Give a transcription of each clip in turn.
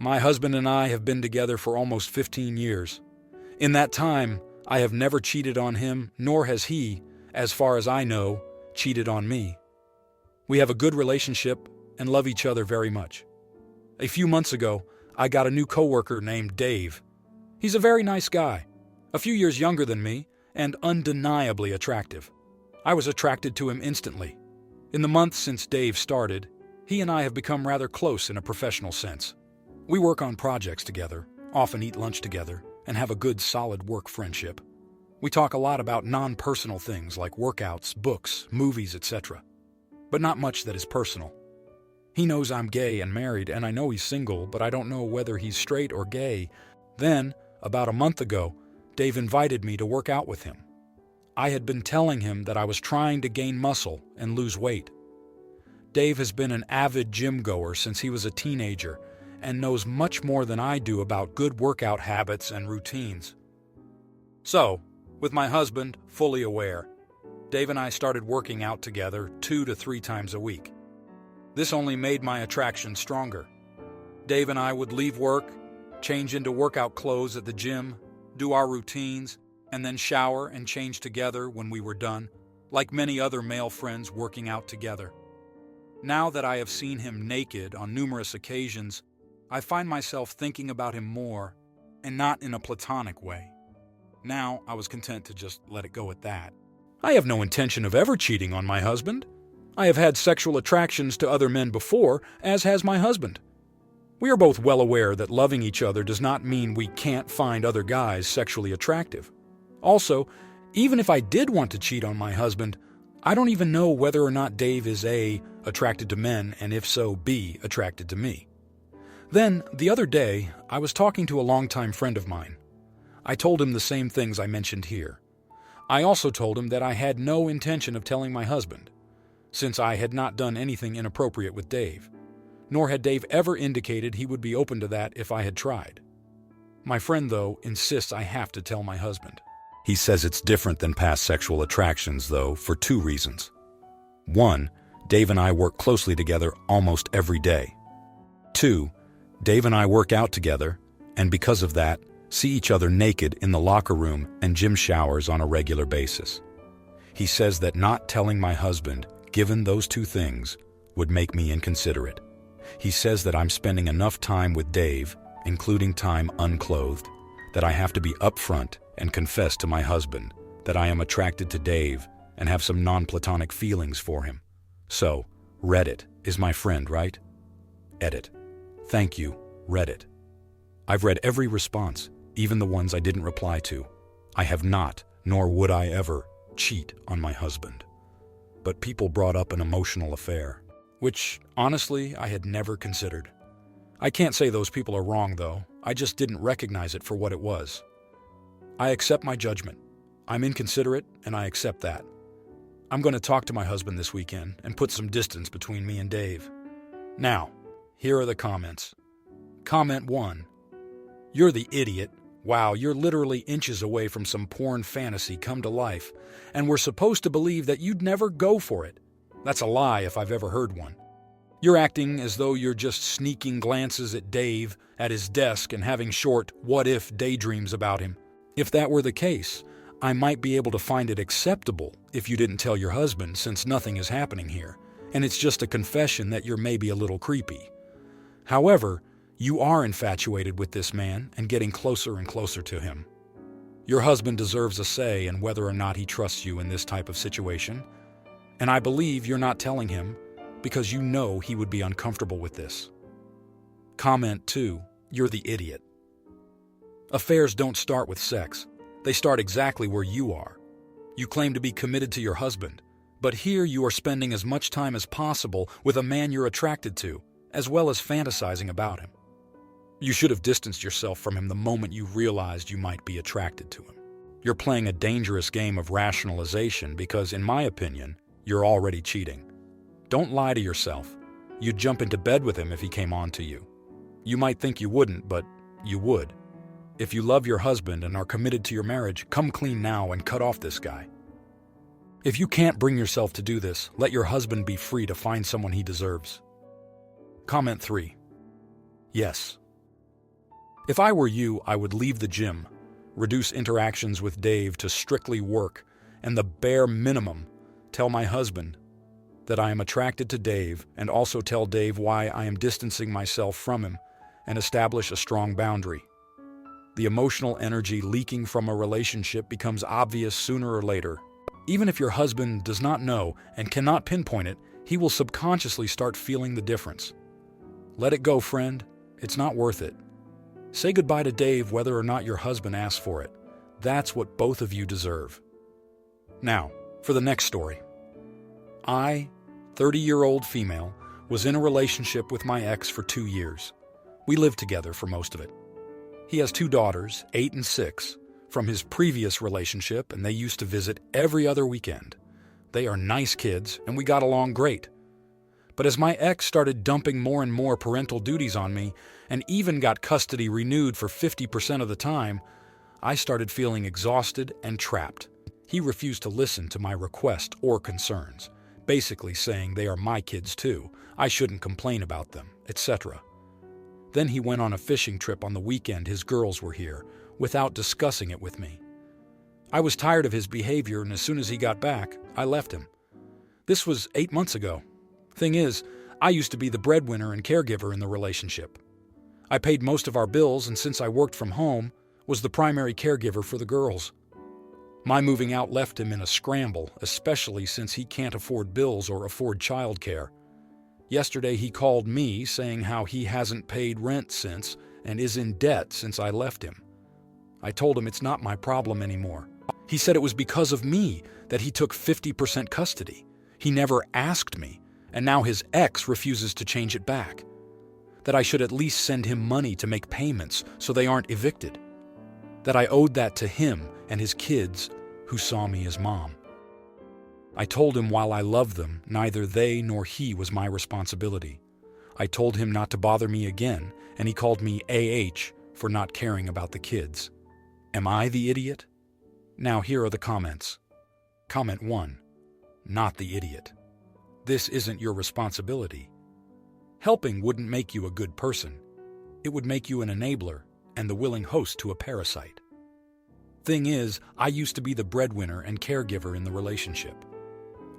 My husband and I have been together for almost 15 years. In that time, I have never cheated on him, nor has he, as far as I know, cheated on me. We have a good relationship and love each other very much. A few months ago, I got a new coworker named Dave. He's a very nice guy, a few years younger than me, and undeniably attractive. I was attracted to him instantly. In the months since Dave started, he and I have become rather close in a professional sense. We work on projects together, often eat lunch together, and have a good, solid work friendship. We talk a lot about non-personal things like workouts, books, movies, etc., but not much that is personal. He knows I'm gay and married, and I know he's single, but I don't know whether he's straight or gay. Then, about a month ago, Dave invited me to work out with him. I had been telling him that I was trying to gain muscle and lose weight. Dave has been an avid gym goer since he was a teenager and knows much more than I do about good workout habits and routines. So, with my husband fully aware, Dave and I started working out together 2 to 3 times a week. This only made my attraction stronger. Dave and I would leave work, change into workout clothes at the gym, do our routines, and then shower and change together when we were done, like many other male friends working out together. Now that I have seen him naked on numerous occasions, I find myself thinking about him more, and not in a platonic way. Now I was content to just let it go at that. I have no intention of ever cheating on my husband. I have had sexual attractions to other men before, as has my husband. We are both well aware that loving each other does not mean we can't find other guys sexually attractive. Also, even if I did want to cheat on my husband, I don't even know whether or not Dave is A, attracted to men, and if so, B, attracted to me. Then, the other day, I was talking to a longtime friend of mine. I told him the same things I mentioned here. I also told him that I had no intention of telling my husband, since I had not done anything inappropriate with Dave, nor had Dave ever indicated he would be open to that if I had tried. My friend, though, insists I have to tell my husband. He says it's different than past sexual attractions, though, for 2 reasons. 1, Dave and I work closely together almost every day. 2, Dave and I work out together, and because of that, see each other naked in the locker room and gym showers on a regular basis. He says that not telling my husband, given those 2 things, would make me inconsiderate. He says that I'm spending enough time with Dave, including time unclothed, that I have to be upfront and confess to my husband that I am attracted to Dave and have some non-platonic feelings for him. So, Reddit is my friend, right? Edit. Thank you, Reddit. I've read every response, even the ones I didn't reply to. I have not, nor would I ever, cheat on my husband. But people brought up an emotional affair, which, honestly, I had never considered. I can't say those people are wrong, though. I just didn't recognize it for what it was. I accept my judgment. I'm inconsiderate, and I accept that. I'm going to talk to my husband this weekend and put some distance between me and Dave. Now, here are the comments. Comment 1. You're the idiot. Wow, you're literally inches away from some porn fantasy come to life, and we're supposed to believe that you'd never go for it. That's a lie if I've ever heard one. You're acting as though you're just sneaking glances at Dave at his desk and having short what-if daydreams about him. If that were the case, I might be able to find it acceptable if you didn't tell your husband, since nothing is happening here, and it's just a confession that you're maybe a little creepy. However, you are infatuated with this man and getting closer and closer to him. Your husband deserves a say in whether or not he trusts you in this type of situation, and I believe you're not telling him because you know he would be uncomfortable with this. Comment 2. You're the idiot. Affairs don't start with sex. They start exactly where you are. You claim to be committed to your husband, but here you are spending as much time as possible with a man you're attracted to, as well as fantasizing about him. You should have distanced yourself from him the moment you realized you might be attracted to him. You're playing a dangerous game of rationalization because, in my opinion, you're already cheating. Don't lie to yourself. You'd jump into bed with him if he came on to you. You might think you wouldn't, but you would. If you love your husband and are committed to your marriage, come clean now and cut off this guy. If you can't bring yourself to do this, let your husband be free to find someone he deserves. Comment 3. Yes, If I were you, I would leave the gym, reduce interactions with Dave to strictly work, and the bare minimum, tell my husband that I am attracted to Dave, and also tell Dave why I am distancing myself from him, and establish a strong boundary. The emotional energy leaking from a relationship becomes obvious sooner or later. Even if your husband does not know and cannot pinpoint it, he will subconsciously start feeling the difference. Let it go, friend. It's not worth it. Say goodbye to Dave whether or not your husband asks for it. That's what both of you deserve. Now, for the next story. I, 30-year-old female, was in a relationship with my ex for 2 years. We lived together for most of it. He has 2 daughters, 8 and 6, from his previous relationship, and they used to visit every other weekend. They are nice kids, and we got along great. But as my ex started dumping more and more parental duties on me, and even got custody renewed for 50% of the time, I started feeling exhausted and trapped. He refused to listen to my request or concerns, basically saying they are my kids too, I shouldn't complain about them, etc. Then he went on a fishing trip on the weekend his girls were here, without discussing it with me. I was tired of his behavior, and as soon as he got back, I left him. This was 8 months ago. Thing is, I used to be the breadwinner and caregiver in the relationship. I paid most of our bills, and since I worked from home, was the primary caregiver for the girls. My moving out left him in a scramble, especially since he can't afford bills or afford childcare. Yesterday he called me saying how he hasn't paid rent since and is in debt since I left him. I told him it's not my problem anymore. He said it was because of me that he took 50% custody. He never asked me, and now his ex refuses to change it back. That I should at least send him money to make payments so they aren't evicted. That I owed that to him and his kids who saw me as mom. I told him while I loved them, neither they nor he was my responsibility. I told him not to bother me again, and he called me AH for not caring about the kids. Am I the idiot? Now here are the comments. Comment 1. Not the idiot. This isn't your responsibility. Helping wouldn't make you a good person. It would make you an enabler and the willing host to a parasite. Thing is, I used to be the breadwinner and caregiver in the relationship.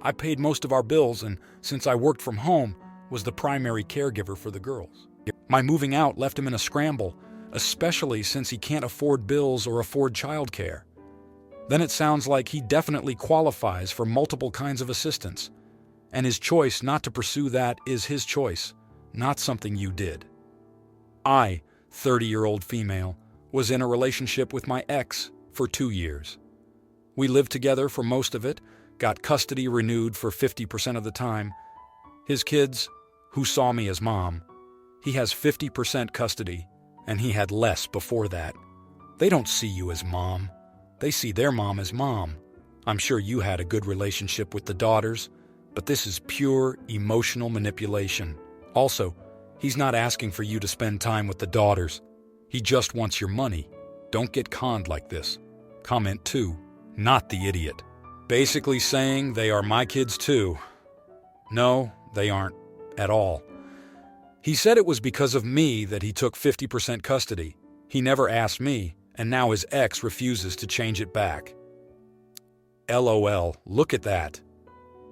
I paid most of our bills, and since I worked from home, was the primary caregiver for the girls. My moving out left him in a scramble, especially since he can't afford bills or afford childcare. Then it sounds like he definitely qualifies for multiple kinds of assistance, and his choice not to pursue that is his choice, not something you did. I, 30-year-old female, was in a relationship with my ex for 2 years. We lived together for most of it, got custody renewed for 50% of the time. His kids, who saw me as mom, he has 50% custody, and he had less before that. They don't see you as mom. They see their mom as mom. I'm sure you had a good relationship with the daughters, but this is pure emotional manipulation. Also, he's not asking for you to spend time with the daughters. He just wants your money. Don't get conned like this. Comment 2. Not the idiot. Basically saying they are my kids too. No, they aren't. At all. He said it was because of me that he took 50% custody. He never asked me, and now his ex refuses to change it back. LOL, look at that.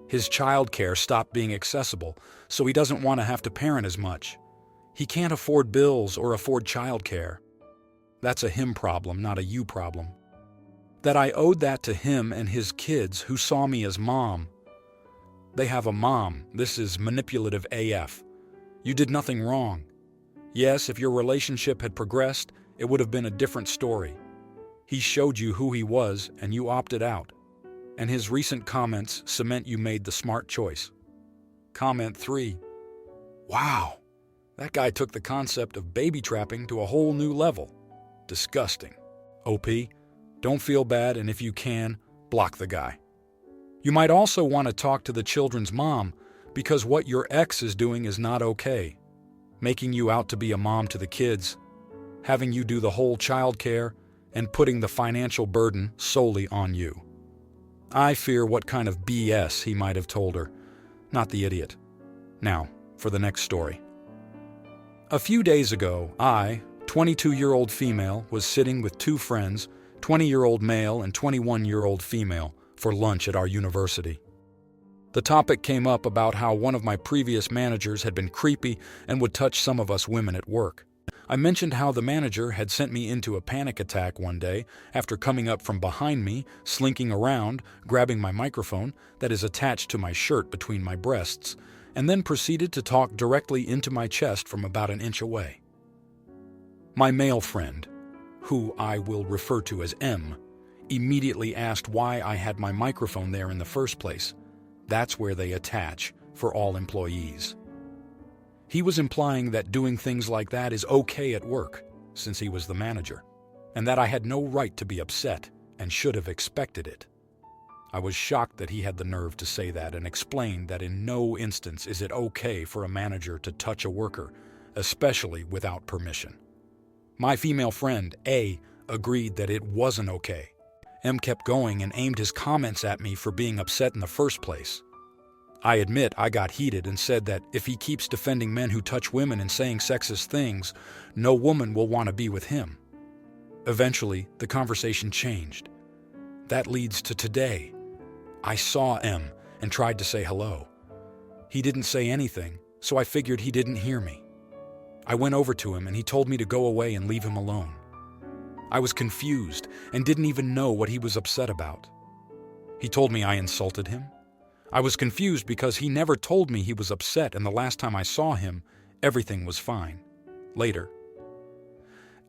His childcare stopped being accessible, so he doesn't want to have to parent as much. He can't afford bills or afford childcare. That's a him problem, not a you problem. That I owed that to him and his kids who saw me as mom. They have a mom. This is manipulative AF. You did nothing wrong. Yes, if your relationship had progressed, it would have been a different story. He showed you who he was, and you opted out. And his recent comments cement you made the smart choice. Comment 3. Wow, that guy took the concept of baby trapping to a whole new level. Disgusting. OP, don't feel bad, and if you can, block the guy. You might also want to talk to the children's mom, because what your ex is doing is not okay. Making you out to be a mom to the kids, having you do the whole child care, and putting the financial burden solely on you. I fear what kind of BS he might have told her, not the idiot. Now, for the next story. A few days ago, I, 22-year-old female was sitting with two friends, 20-year-old male and 21-year-old female, for lunch at our university. The topic came up about how one of my previous managers had been creepy and would touch some of us women at work. I mentioned how the manager had sent me into a panic attack one day after coming up from behind me, slinking around, grabbing my microphone that is attached to my shirt between my breasts, and then proceeded to talk directly into my chest from about an inch away. My male friend, who I will refer to as M, immediately asked why I had my microphone there in the first place. That's where they attach for all employees. He was implying that doing things like that is okay at work, since he was the manager, and that I had no right to be upset and should have expected it. I was shocked that he had the nerve to say that and explained that in no instance is it okay for a manager to touch a worker, especially without permission. My female friend, A, agreed that it wasn't okay. M kept going and aimed his comments at me for being upset in the first place. I admit I got heated and said that if he keeps defending men who touch women and saying sexist things, no woman will want to be with him. Eventually, the conversation changed. That leads to today. I saw M and tried to say hello. He didn't say anything, so I figured he didn't hear me. I went over to him and he told me to go away and leave him alone. I was confused and didn't even know what he was upset about. He told me I insulted him. I was confused because he never told me he was upset, and the last time I saw him, everything was fine. Later,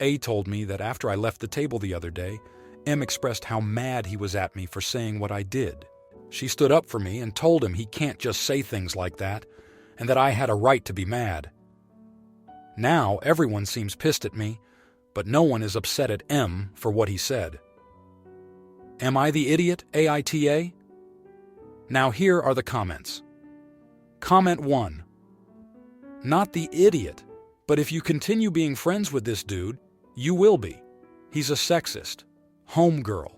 A told me that after I left the table the other day, M expressed how mad he was at me for saying what I did. She stood up for me and told him he can't just say things like that, and that I had a right to be mad. Now everyone seems pissed at me, but no one is upset at M for what he said. Am I the idiot, AITA? Now here are the comments. Comment 1. Not the idiot, but if you continue being friends with this dude, you will be. He's a sexist. Homegirl.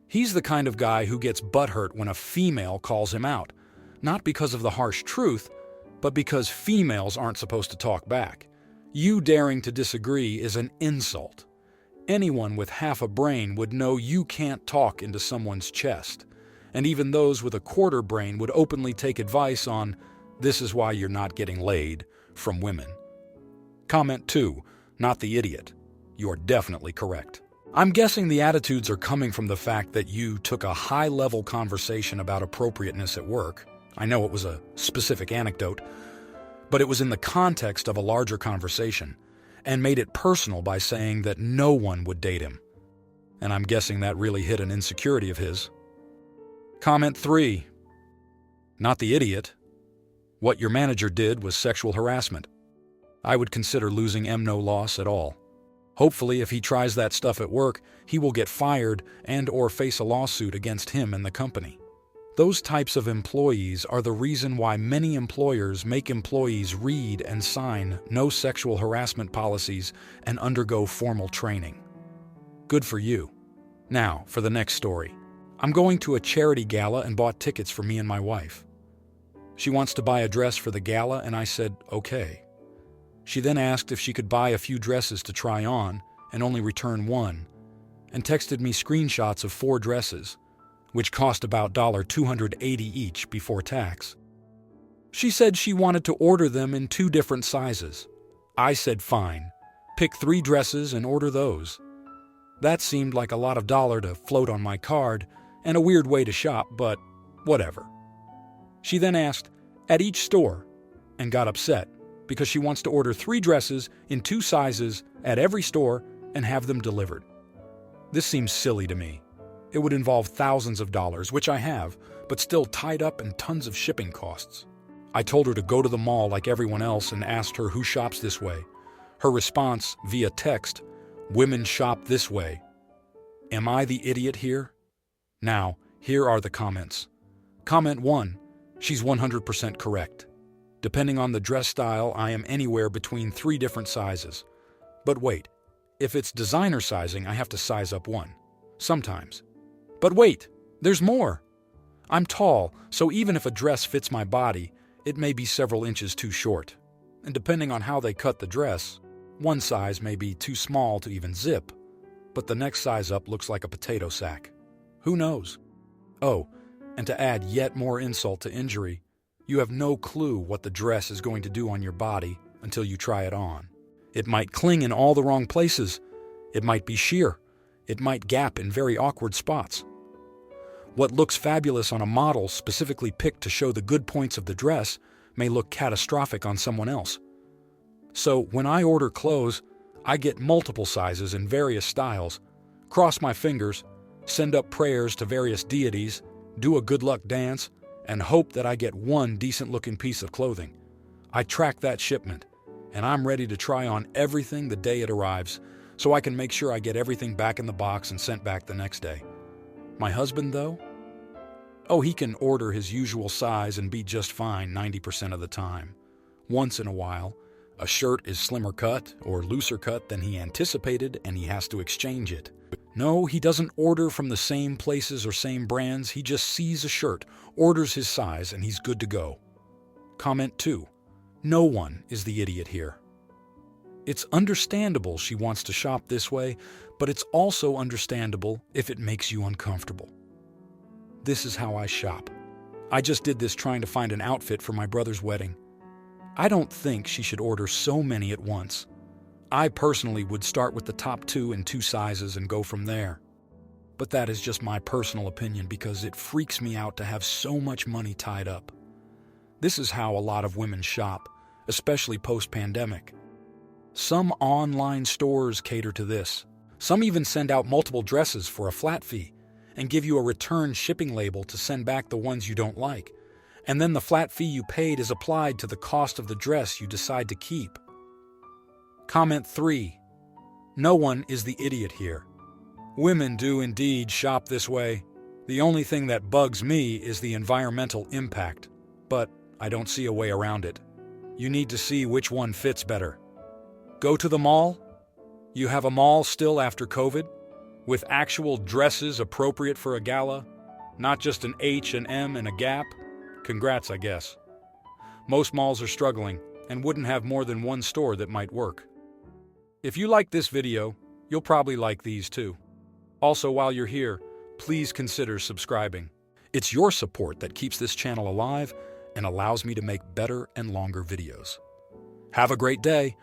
He's the kind of guy who gets butthurt when a female calls him out, not because of the harsh truth, but because females aren't supposed to talk back. You daring to disagree is an insult. Anyone with half a brain would know you can't talk into someone's chest, and even those with a quarter brain would openly take advice on, "This is why you're not getting laid," from women. Comment 2, not the idiot. You're definitely correct. I'm guessing the attitudes are coming from the fact that you took a high-level conversation about appropriateness at work. I know it was a specific anecdote, but it was in the context of a larger conversation, and made it personal by saying that no one would date him. And I'm guessing that really hit an insecurity of his. Comment 3. Not the idiot. What your manager did was sexual harassment. I would consider losing M no loss at all. Hopefully, if he tries that stuff at work, he will get fired and/or face a lawsuit against him and the company. Those types of employees are the reason why many employers make employees read and sign no sexual harassment policies and undergo formal training. Good for you. Now, for the next story. I'm going to a charity gala and bought tickets for me and my wife. She wants to buy a dress for the gala, and I said, okay. She then asked if she could buy a few dresses to try on and only return one, and texted me screenshots of 4 dresses, which cost about $280 each before tax. She said she wanted to order them in 2 different sizes. I said fine, pick 3 dresses and order those. That seemed like a lot of dollar to float on my card and a weird way to shop, but whatever. She then asked, at each store, and got upset because she wants to order 3 dresses in 2 sizes at every store and have them delivered. This seems silly to me. It would involve thousands of dollars, which I have, but still tied up in tons of shipping costs. I told her to go to the mall like everyone else and asked her who shops this way. Her response, via text, women shop this way. Am I the idiot here? Now, here are the comments. Comment 1, she's 100% correct. Depending on the dress style, I am anywhere between 3 different sizes. But wait, if it's designer sizing, I have to size up 1. Sometimes. But wait, there's more. I'm tall, so even if a dress fits my body, it may be several inches too short. And depending on how they cut the dress, One size may be too small to even zip, but the next size up looks like a potato sack. Who knows? Oh, and to add yet more insult to injury, you have no clue what the dress is going to do on your body until you try it on. It might cling in all the wrong places. It might be sheer. It might gap in very awkward spots. What looks fabulous on a model specifically picked to show the good points of the dress may look catastrophic on someone else. So when I order clothes, I get multiple sizes in various styles, cross my fingers, send up prayers to various deities, do a good luck dance, and hope that I get one decent-looking piece of clothing. I track that shipment, and I'm ready to try on everything the day it arrives, so I can make sure I get everything back in the box and sent back the next day. My husband, though? Oh, he can order his usual size and be just fine 90% of the time. Once in a while, a shirt is slimmer cut or looser cut than he anticipated, and he has to exchange it. No, he doesn't order from the same places or same brands. He just sees a shirt, orders his size, and he's good to go. Comment 2. No one is the idiot here. It's understandable she wants to shop this way, but it's also understandable if it makes you uncomfortable. This is how I shop. I just did this trying to find an outfit for my brother's wedding. I don't think she should order so many at once. I personally would start with the top 2 in 2 sizes and go from there. But that is just my personal opinion because it freaks me out to have so much money tied up. This is how a lot of women shop, especially post-pandemic. Some online stores cater to this. Some even send out multiple dresses for a flat fee and give you a return shipping label to send back the ones you don't like. And then the flat fee you paid is applied to the cost of the dress you decide to keep. Comment 3. No one is the idiot here. Women do indeed shop this way. The only thing that bugs me is the environmental impact, but I don't see a way around it. You need to see which one fits better. Go to the mall? You have a mall still after COVID? With actual dresses appropriate for a gala? Not just an H&M and a Gap? Congrats, I guess. Most malls are struggling and wouldn't have more than one store that might work. If you like this video, you'll probably like these too. Also, while you're here, please consider subscribing. It's your support that keeps this channel alive and allows me to make better and longer videos. Have a great day.